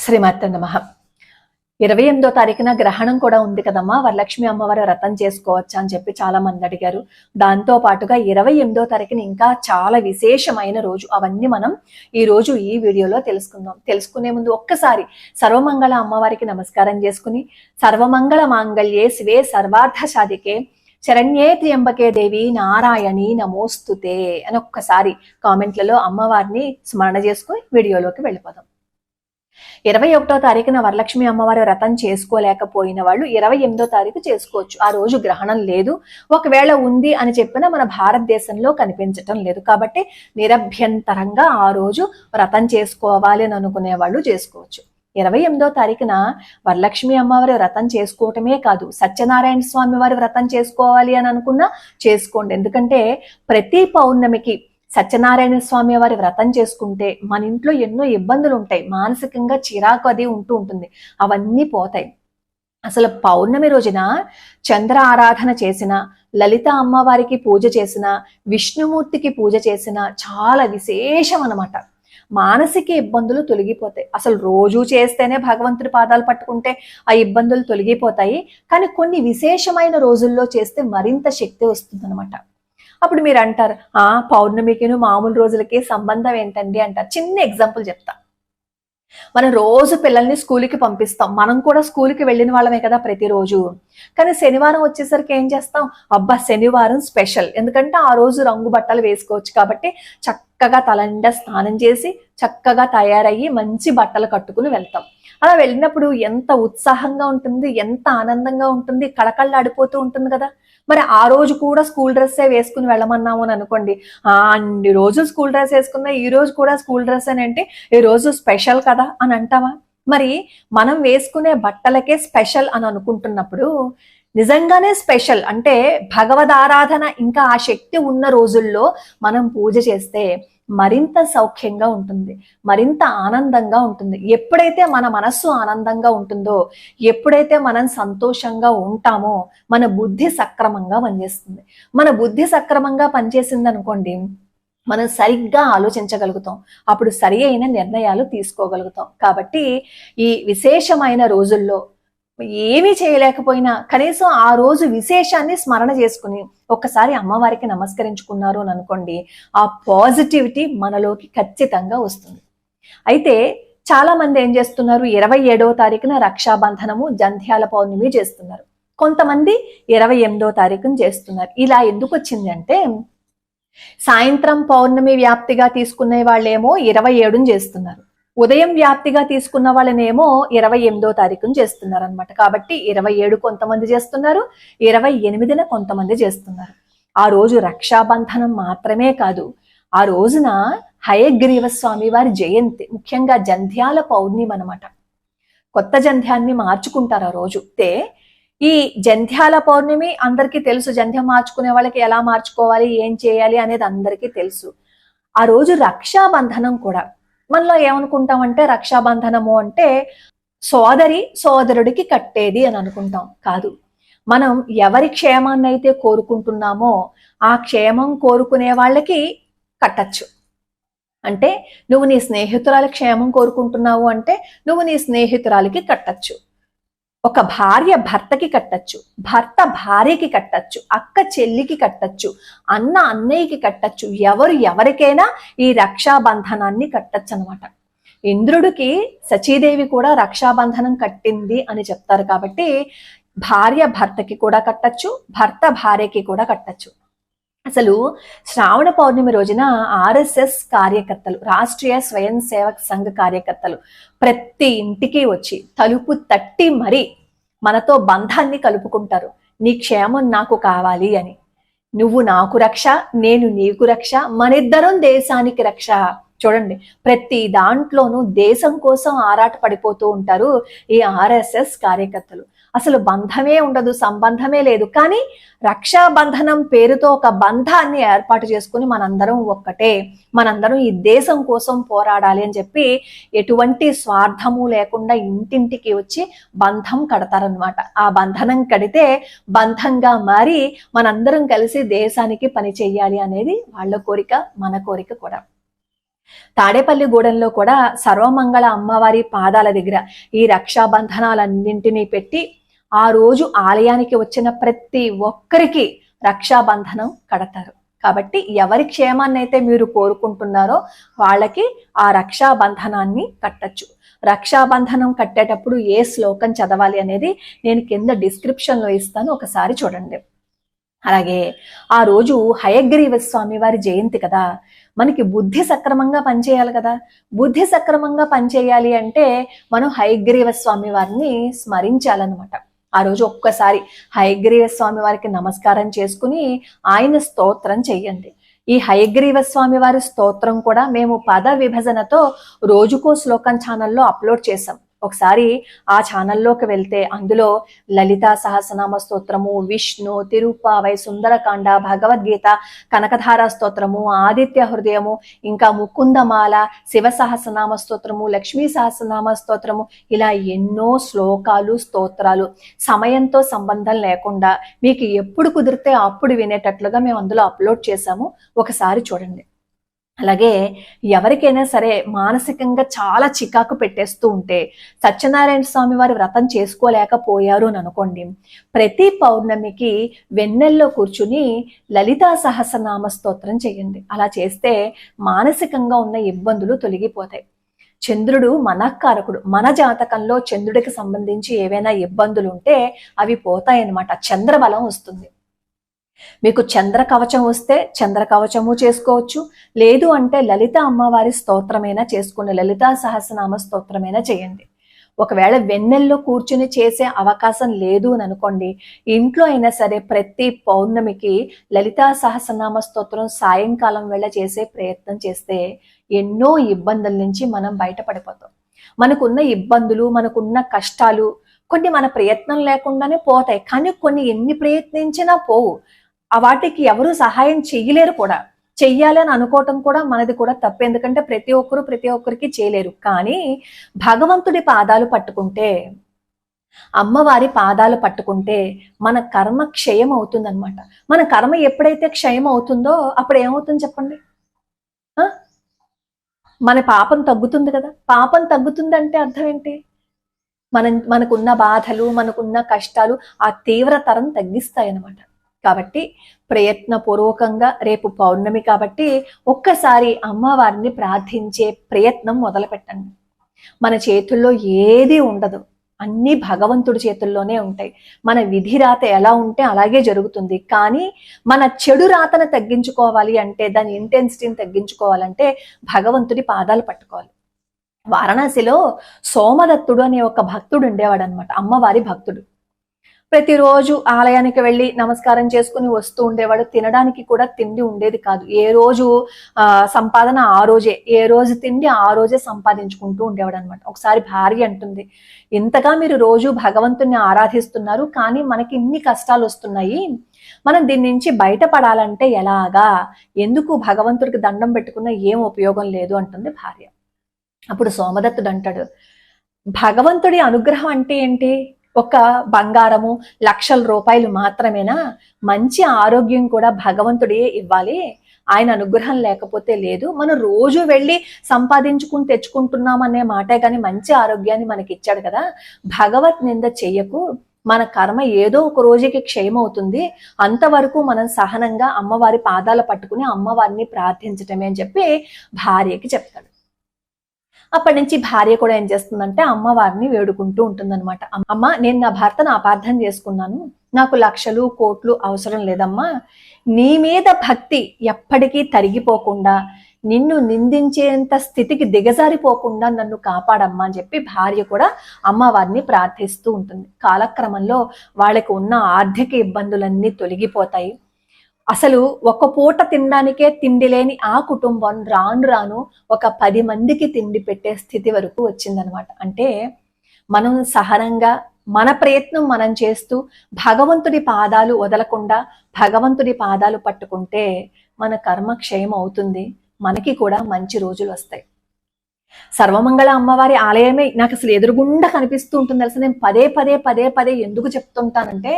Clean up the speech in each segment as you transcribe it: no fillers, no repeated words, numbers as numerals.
శ్రీమాత్రే నమః. 28వ తారీఖున గ్రహణం కూడా ఉంది కదమ్మా, వరలక్ష్మి అమ్మవారి వ్రతం చేసుకోవచ్చా అని చెప్పి చాలా మంది అడిగారు. దాంతో పాటుగా 28వ తారీఖున ఇంకా చాలా విశేషమైన రోజు. అవన్నీ మనం ఈ రోజు ఈ వీడియోలో తెలుసుకుందాం. తెలుసుకునే ముందు ఒక్కసారి సర్వమంగళ అమ్మవారికి నమస్కారం చేసుకుని, సర్వమంగళ మాంగళ్యే శివే సర్వార్థ సాధికే శరణ్యే త్ర్యంబకే దేవి నారాయణి నమోస్తుతే అని ఒక్కసారి కామెంట్లలో అమ్మవారిని స్మరణ చేసుకుని వీడియోలోకి వెళ్ళిపోదాం. 21వ తారీఖున వరలక్ష్మి అమ్మవారి వ్రతం చేసుకోలేకపోయిన వాళ్ళు 28వ తారీఖు చేసుకోవచ్చు. ఆ రోజు గ్రహణం లేదు, ఒకవేళ ఉంది అని చెప్పినా మన భారతదేశంలో కనిపించటం లేదు. కాబట్టి నిరభ్యంతరంగా ఆ రోజు వ్రతం చేసుకోవాలి అని అనుకునే వాళ్ళు చేసుకోవచ్చు. 28వ తారీఖున వరలక్ష్మి అమ్మవారి వ్రతం చేసుకోవటమే కాదు, సత్యనారాయణ స్వామి వారి వ్రతం చేసుకోవాలి అని అనుకున్నా చేసుకోండి. ఎందుకంటే ప్రతి పౌర్ణమికి సత్యనారాయణ స్వామి వారి వ్రతం చేసుకుంటే మన ఇంట్లో ఎన్నో ఇబ్బందులు ఉంటాయి, మానసికంగా చిరాకు అది ఉంటుంది, అవన్నీ పోతాయి. అసలు పౌర్ణమి రోజున చంద్ర ఆరాధన చేసిన, లలిత అమ్మవారికి పూజ చేసిన, విష్ణుమూర్తికి పూజ చేసిన చాలా విశేషం అన్నమాట. మానసిక ఇబ్బందులు తొలగిపోతాయి. అసలు రోజు చేస్తేనే భగవంతుడి పాదాలు పట్టుకుంటే ఆ ఇబ్బందులు తొలగిపోతాయి, కానీ కొన్ని విశేషమైన రోజుల్లో చేస్తే మరింత శక్తి వస్తుంది అనమాట. అప్పుడు మీరు అంటారు, పౌర్ణమికిను మామూలు రోజులకి సంబంధం ఏంటండి అంటారు. చిన్న ఎగ్జాంపుల్ చెప్తా. మనం రోజు పిల్లల్ని స్కూల్కి పంపిస్తాం, మనం కూడా స్కూల్కి వెళ్ళిన వాళ్ళమే కదా ప్రతిరోజు. కానీ శనివారం వచ్చేసరికి ఏం చేస్తాం, అబ్బా శనివారం స్పెషల్, ఎందుకంటే ఆ రోజు రంగు బట్టలు వేసుకోవచ్చు కాబట్టి చక్కగా తలండా స్నానం చేసి చక్కగా తయారయ్యి మంచి బట్టలు కట్టుకుని వెళ్తాం. అలా వెళ్ళినప్పుడు ఎంత ఉత్సాహంగా ఉంటుంది, ఎంత ఆనందంగా ఉంటుంది, కళకళలాడిపోతూ ఉంటుంది కదా. మరి ఆ రోజు కూడా స్కూల్ డ్రెస్సే వేసుకుని వెళ్ళమన్నాము అని అనుకోండి, అన్ని రోజులు స్కూల్ డ్రెస్ వేసుకున్నా ఈ రోజు కూడా స్కూల్ డ్రెస్ అని అంటే ఈ రోజు స్పెషల్ కదా అని అంటావా? మరి మనం వేసుకునే బట్టలకే స్పెషల్ అని అనుకుంటున్నప్పుడు నిజంగానే స్పెషల్ అంటే భగవద్ ఆరాధన ఇంకా ఆ శక్తి ఉన్న రోజుల్లో మనం పూజ చేస్తే మరింత సౌఖ్యంగా ఉంటుంది, మరింత ఆనందంగా ఉంటుంది. ఎప్పుడైతే మన మనస్సు ఆనందంగా ఉంటుందో, ఎప్పుడైతే మనం సంతోషంగా ఉంటామో మన బుద్ధి సక్రమంగా పనిచేస్తుంది. మన బుద్ధి సక్రమంగా పనిచేసింది అనుకోండి, మనం సరిగ్గా ఆలోచించగలుగుతాం, అప్పుడు సరి అయిన నిర్ణయాలు తీసుకోగలుగుతాం. కాబట్టి ఈ విశేషమైన రోజుల్లో ఏమీ చేయలేకపోయినా కనీసం ఆ రోజు విశేషాన్ని స్మరణ చేసుకుని ఒక్కసారి అమ్మవారికి నమస్కరించుకున్నారు అని అనుకోండి, ఆ పాజిటివిటీ మనలోకి ఖచ్చితంగా వస్తుంది. అయితే చాలా మంది ఏం చేస్తున్నారు, 27వ తారీఖున రక్షాబంధనము జంధ్యాల పౌర్ణమి చేస్తున్నారు, కొంతమంది 28వ తారీఖున చేస్తున్నారు. ఇలా ఎందుకు వచ్చింది అంటే, సాయంత్రం పౌర్ణమి వ్యాప్తిగా తీసుకునే వాళ్ళేమో 27ని చేస్తున్నారు, ఉదయం వ్యాప్తిగా తీసుకున్న వాళ్ళనేమో 28వ తారీఖున చేస్తున్నారు అనమాట. కాబట్టి 27 కొంతమంది చేస్తున్నారు, 28న కొంతమంది చేస్తున్నారు. ఆ రోజు రక్షాబంధనం మాత్రమే కాదు, ఆ రోజున హయగ్రీవ స్వామి వారి జయంతి, ముఖ్యంగా జంధ్యాల పౌర్ణమి అనమాట. కొత్త జంధ్యాన్ని మార్చుకుంటారు ఆ రోజు. ఈ జంధ్యాల పౌర్ణమి అందరికీ తెలుసు, జంధ్యం మార్చుకునే వాళ్ళకి ఎలా మార్చుకోవాలి, ఏం చేయాలి అనేది అందరికీ తెలుసు. ఆ రోజు రక్షాబంధనం కూడా మనలో ఏమనుకుంటామంటే, రక్షాబంధనము అంటే సోదరి సోదరుడికి కట్టేది అని అనుకుంటాం. కాదు, మనం ఎవరి క్షేమాన్ని అయితే కోరుకుంటున్నామో ఆ క్షేమం కోరుకునే వాళ్ళకి కట్టచ్చు. అంటే నువ్వు నీ స్నేహితురాలి క్షేమం కోరుకుంటున్నావు అంటే నువ్వు నీ స్నేహితురాలికి కట్టచ్చు. ఒక భార్య భర్తకి కట్టచ్చు, భర్త భార్యకి కట్టచ్చు, అక్క చెల్లికి కట్టచ్చు, అన్న అన్నయ్యకి కట్టచ్చు, ఎవరు ఎవరికైనా ఈ రక్షాబంధనాన్ని కట్టచ్చు అనమాట. ఇంద్రుడికి సచీదేవి కూడా రక్షాబంధనం కట్టింది అని చెప్తారు. కాబట్టి భార్య భర్తకి కూడా కట్టచ్చు, భర్త భార్యకి కూడా కట్టచ్చు. అసలు శ్రావణ పౌర్ణమి రోజున ఆర్ఎస్ఎస్ కార్యకర్తలు, రాష్ట్రీయ స్వయం సేవక్ సంఘ్ కార్యకర్తలు ప్రతి ఇంటికి వచ్చి తలుపు తట్టి మరీ మనతో బంధాన్ని కలుపుకుంటారు. నీ క్షేమం నాకు కావాలి అని, నువ్వు నాకు రక్ష, నేను నీకు రక్ష, మనిద్దరం దేశానికి రక్ష. చూడండి, ప్రతి దాంట్లోనూ దేశం కోసం ఆరాట పడిపోతూ ఉంటారు ఈ ఆర్ఎస్ఎస్ కార్యకర్తలు. అసలు బంధమే ఉండదు, సంబంధమే లేదు, కానీ రక్షాబంధనం పేరుతో ఒక బంధాన్ని ఏర్పాటు చేసుకుని మనందరం ఒక్కటే, మనందరం ఈ దేశం కోసం పోరాడాలి అని చెప్పి ఎటువంటి స్వార్థము లేకుండా ఇంటింటికి వచ్చి బంధం కడతారనమాట. ఆ బంధనం కడితే బంధంగా మారి మనందరం కలిసి దేశానికి పని చెయ్యాలి అనేది వాళ్ళ కోరిక, మన కోరిక కూడా. తాడేపల్లిగూడెంలో కూడా సర్వమంగళ అమ్మవారి పాదాల దగ్గర ఈ రక్షాబంధనాలన్నింటినీ పెట్టి ఆ రోజు ఆలయానికి వచ్చిన ప్రతి ఒక్కరికి రక్షాబంధనం కడతారు. కాబట్టి ఎవరి క్షేమాన్ని అయితే మీరు కోరుకుంటున్నారో వాళ్ళకి ఆ రక్షాబంధనాన్ని కట్టచ్చు. రక్షాబంధనం కట్టేటప్పుడు ఏ శ్లోకం చదవాలి అనేది నేను కింద డిస్క్రిప్షన్లో ఇస్తాను, ఒకసారి చూడండి. అలాగే ఆ రోజు హయగ్రీవ స్వామి వారి జయంతి కదా, మనకి బుద్ధి సక్రమంగా పనిచేయాలి కదా. బుద్ధి సక్రమంగా పనిచేయాలి అంటే మనం హయగ్రీవ స్వామి వారిని స్మరించాలన్నమాట. ఆ రోజు ఒక్కసారి హయగ్రీవ స్వామి వారికి నమస్కారం చేసుకుని ఆయన స్తోత్రం చెయ్యండి. ఈ హయగ్రీవ స్వామి వారి స్తోత్రం కూడా మేము పద విభజనతో రోజుకో శ్లోకం ఛానల్లో అప్లోడ్ చేసాం. ఒకసారి ఆ ఛానల్లోకి వెళ్తే అందులో లలితా సహస్రనామ స్తోత్రము, విష్ణు, తిరుప్పావై, సుందరకాండ, భగవద్గీత, కనకధార స్తోత్రము, ఆదిత్య హృదయము, ఇంకా ముకుందమాల, శివ సహస్రనామ స్తోత్రము, లక్ష్మీ సహస్రనామ స్తోత్రము, ఇలా ఎన్నో శ్లోకాలు, స్తోత్రాలు సమయంతో సంబంధం లేకుండా మీకు ఎప్పుడు కుదిరితే అప్పుడు వినేటట్లుగా మేము అందులో అప్లోడ్ చేశాము, ఒకసారి చూడండి. అలాగే ఎవరికైనా సరే మానసికంగా చాలా చికాకు పెట్టేస్తూ ఉంటే, సత్యనారాయణ స్వామి వారి వ్రతం చేసుకోలేకపోయారు అని అనుకోండి, ప్రతి పౌర్ణమికి వెన్నెల్లో కూర్చుని లలితా సహస్రనామ స్తోత్రం చేయండి. అలా చేస్తే మానసికంగా ఉన్న ఇబ్బందులు తొలగిపోతాయి. చంద్రుడు మనఃకారకుడు. మన జాతకంలో చంద్రుడికి సంబంధించి ఏవైనా ఇబ్బందులు ఉంటే అవి పోతాయన్నమాట. చంద్రబలం వస్తుంది. మీకు చంద్ర కవచం వస్తే చంద్ర కవచము చేసుకోవచ్చు, లేదు అంటే లలిత అమ్మవారి స్తోత్రమైనా చేసుకోండి, లలితా సహస్రనామ స్తోత్రమైనా చేయండి. ఒకవేళ వెన్నెల్లో కూర్చుని చేసే అవకాశం లేదు అని అనుకోండి, ఇంట్లో అయినా సరే ప్రతి పౌర్ణమికి లలితా సహస్రనామ స్తోత్రం సాయంకాలం వేళ చేసే ప్రయత్నం చేస్తే ఎన్నో ఇబ్బందుల నుంచి మనం బయటపడిపోతాం. మనకున్న ఇబ్బందులు, మనకున్న కష్టాలు కొన్ని మన ప్రయత్నం లేకుండానే పోతాయి, కానీ కొన్ని ఎన్ని ప్రయత్నించినా పోవు. వాటికి ఎవరు సహాయం చెయ్యలేరు కూడా. చెయ్యాలని అనుకోవటం కూడా మనది కూడా తప్పు. ఎందుకంటే ప్రతి ఒక్కరికి చేయలేరు. కానీ భగవంతుడి పాదాలు పట్టుకుంటే, అమ్మవారి పాదాలు పట్టుకుంటే మన కర్మ క్షయం అవుతుందన్నమాట. మన కర్మ ఎప్పుడైతే క్షయం అవుతుందో అప్పుడు ఏమవుతుంది చెప్పండి? మన పాపం తగ్గుతుంది కదా. పాపం తగ్గుతుంది అంటే అర్థం ఏంటి? మనకున్న బాధలు, మనకున్న కష్టాలు ఆ తీవ్రతరం తగ్గిస్తాయి అన్నమాట. కాబట్టి ప్రయత్నపూర్వకంగా రేపు పౌర్ణమి కాబట్టి ఒక్కసారి అమ్మవారిని ప్రార్థించే ప్రయత్నం మొదలు పెట్టండి. మన చేతుల్లో ఏది ఉండదు, అన్నీ భగవంతుడి చేతుల్లోనే ఉంటాయి. మన విధి రాత ఎలా ఉంటే అలాగే జరుగుతుంది. కానీ మన చెడు రాతను తగ్గించుకోవాలి అంటే, దాని ఇంటెన్సిటీని తగ్గించుకోవాలంటే భగవంతుడి పాదాలు పట్టుకోవాలి. వారణాసిలో సోమదత్తుడు అనే ఒక భక్తుడు ఉండేవాడు అనమాట, అమ్మవారి భక్తుడు. ప్రతిరోజు ఆలయానికి వెళ్ళి నమస్కారం చేసుకుని వస్తూ ఉండేవాడు. తినడానికి కూడా తిండి ఉండేది కాదు. ఏ రోజు సంపాదన ఆ రోజే, ఏ రోజు తిండి ఆ రోజే సంపాదించుకుంటూ ఉండేవాడు అనమాట. ఒకసారి భార్య అంటుంది, ఇంతగా మీరు రోజు భగవంతుని ఆరాధిస్తున్నారు, కానీ మనకి ఇన్ని కష్టాలు వస్తున్నాయి, మనం దీని నుంచి బయటపడాలంటే ఎలాగా? ఎందుకు భగవంతుడికి దండం పెట్టుకున్నా ఏం ఉపయోగం లేదు అంటుంది భార్య. అప్పుడు సోమదత్తుడు అంటాడు, భగవంతుడి అనుగ్రహం అంటే ఏంటి? ఒక బంగారము, లక్షల రూపాయలు మాత్రమేనా? మంచి ఆరోగ్యం కూడా భగవంతుడే ఇవ్వాలి. ఆయన అనుగ్రహం లేకపోతే లేదు. మనం రోజు వెళ్ళి సంపాదించుకుని తెచ్చుకుంటున్నామనే మాటే కానీ మంచి ఆరోగ్యాన్ని మనకి ఇచ్చాడు కదా. భగవత్ నింద చెయ్యకు. మన కర్మ ఏదో ఒక రోజుకి క్షయమవుతుంది. అంతవరకు మనం సహనంగా అమ్మవారి పాదాలు పట్టుకుని అమ్మవారిని ప్రార్థించటమే అని చెప్పి భార్యకి చెప్తాడు. అప్పటి నుంచి భార్య కూడా ఏం చేస్తుందంటే అమ్మవారిని వేడుకుంటూ ఉంటుందన్నమాట. అమ్మ, నేను నా భర్తను అపార్థం చేసుకున్నాను, నాకు లక్షలు కోట్లు అవసరం లేదమ్మా, నీ మీద భక్తి ఎప్పటికీ తరిగిపోకుండా, నిన్ను నిందించేంత స్థితికి దిగజారిపోకుండా నన్ను కాపాడమ్మా అని చెప్పి భార్య కూడా అమ్మవారిని ప్రార్థిస్తూ ఉంటుంది. కాలక్రమంలో వాళ్ళకి ఉన్న ఆర్థిక ఇబ్బందులన్నీ తొలగిపోతాయి. అసలు ఒక పూట తినడానికే తిండి లేని ఆ కుటుంబం రాను రాను ఒక 10 మందికి తిండి పెట్టే స్థితి వరకు వచ్చిందనమాట. అంటే మనం సహనంగా మన ప్రయత్నం మనం చేస్తూ భగవంతుడి పాదాలు వదలకుండా భగవంతుడి పాదాలు పట్టుకుంటే మన కర్మ క్షయం అవుతుంది. మనకి కూడా మంచి రోజులు వస్తాయి. సర్వమంగళ అమ్మవారి ఆలయమే నాకు అసలు ఎదురుగుండా కనిపిస్తూ ఉంటుంది. అసలు నేను పదే పదే ఎందుకు చెప్తుంటానంటే,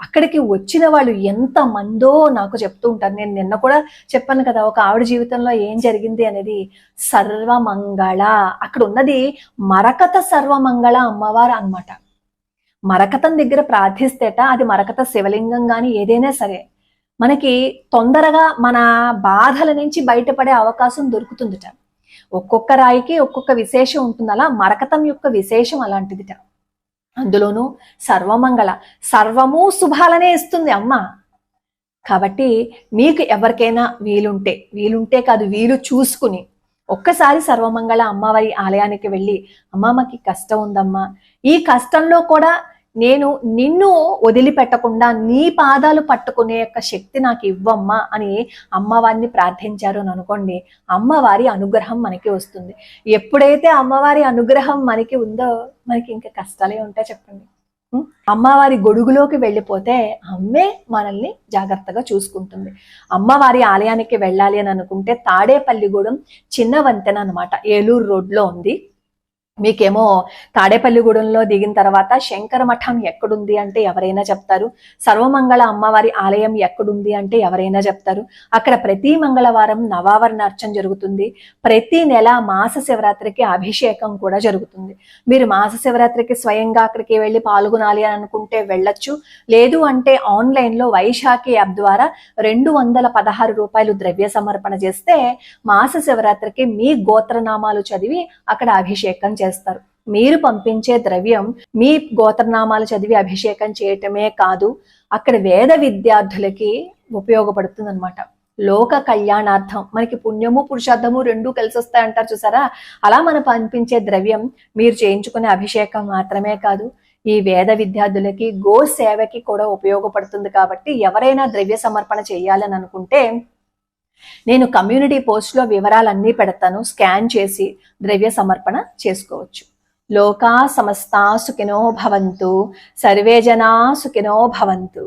అక్కడికి వచ్చిన వాళ్ళు ఎంత మందో నాకు చెప్తూ ఉంటారు. నేను నిన్న కూడా చెప్పాను కదా, ఒక ఆవిడ జీవితంలో ఏం జరిగింది అనేది. సర్వమంగళ, అక్కడ ఉన్నది మరకత సర్వమంగళ అమ్మవారు అన్నమాట. మరకతం దగ్గర ప్రార్థిస్తేట, అది మరకత శివలింగం గాని ఏదైనా సరే మనకి తొందరగా మన బాధల నుంచి బయటపడే అవకాశం దొరుకుతుందిట. ఒక్కొక్క రాయికి ఒక్కొక్క విశేషం ఉంటుంది. అలా మరకతం యొక్క విశేషం అలాంటిదిట. అందులోనూ సర్వమంగళ, సర్వము శుభాలనే ఇస్తుంది అమ్మ. కాబట్టి మీకు ఎవరికైనా వీలుంటే కాదు, వీలు చూసుకుని ఒక్కసారి సర్వమంగళ అమ్మవారి ఆలయానికి వెళ్ళి, అమ్మ మాకు కష్టం ఉందమ్మా, ఈ కష్టంలో కూడా నేను నిన్ను వదిలిపెట్టకుండా నీ పాదాలు పట్టుకునే యొక్క శక్తి నాకు ఇవ్వమ్మా అని అమ్మవారిని ప్రార్థించారు అని అనుకోండి, అమ్మవారి అనుగ్రహం మనకి వస్తుంది. ఎప్పుడైతే అమ్మవారి అనుగ్రహం మనకి ఉందో మనకి ఇంకా కష్టాలే ఉంటాయి చెప్పండి. అమ్మవారి గొడుగులోకి వెళ్ళిపోతే అమ్మే మనల్ని జాగ్రత్తగా చూసుకుంటుంది. అమ్మవారి ఆలయానికి వెళ్ళాలి అని అనుకుంటే తాడేపల్లిగూడెం చిన్న వంతెన అనమాట, ఏలూరు రోడ్లో ఉంది. మీకేమో తాడేపల్లిగూడెంలో దిగిన తర్వాత శంకర మఠం ఎక్కడుంది అంటే ఎవరైనా చెప్తారు. సర్వమంగళ అమ్మవారి ఆలయం ఎక్కడుంది అంటే ఎవరైనా చెప్తారు. అక్కడ ప్రతి మంగళవారం నవావరణ అర్చన జరుగుతుంది. ప్రతి నెల మాస శివరాత్రికి అభిషేకం కూడా జరుగుతుంది. మీరు మాస శివరాత్రికి స్వయంగా అక్కడికి వెళ్ళి పాల్గొనాలి అని అనుకుంటే వెళ్ళొచ్చు. లేదు అంటే ఆన్లైన్లో వైశాఖి యాప్ ద్వారా 216 రూపాయలు ద్రవ్య సమర్పణ చేస్తే మాస శివరాత్రికి మీ గోత్రనామాలు చదివి అక్కడ అభిషేకం చేస్తారు. మీరు పంపించే ద్రవ్యం మీ గోత్రనామాలు చదివి అభిషేకం చేయటమే కాదు, అక్కడ వేద విద్యార్థులకి ఉపయోగపడుతుంది అనమాట. లోక కళ్యాణార్థం మనకి పుణ్యము పురుషార్థము రెండూ కలిసి వస్తాయి అంటారు చూసారా, అలా మనం పంపించే ద్రవ్యం మీరు చేయించుకునే అభిషేకం మాత్రమే కాదు, ఈ వేద విద్యార్థులకి గో సేవకి కూడా ఉపయోగపడుతుంది. కాబట్టి ఎవరైనా ద్రవ్య సమర్పణ చేయాలని అనుకుంటే నేను కమ్యూనిటీ పోస్ట్లో వివరాలన్నీ పెడతాను, స్కాన్ చేసి ద్రవ్య సమర్పణ చేసుకోవచ్చు. లోకా సమస్తా సుఖినో భవంతు, సర్వే జనా సుఖినో భవంతు.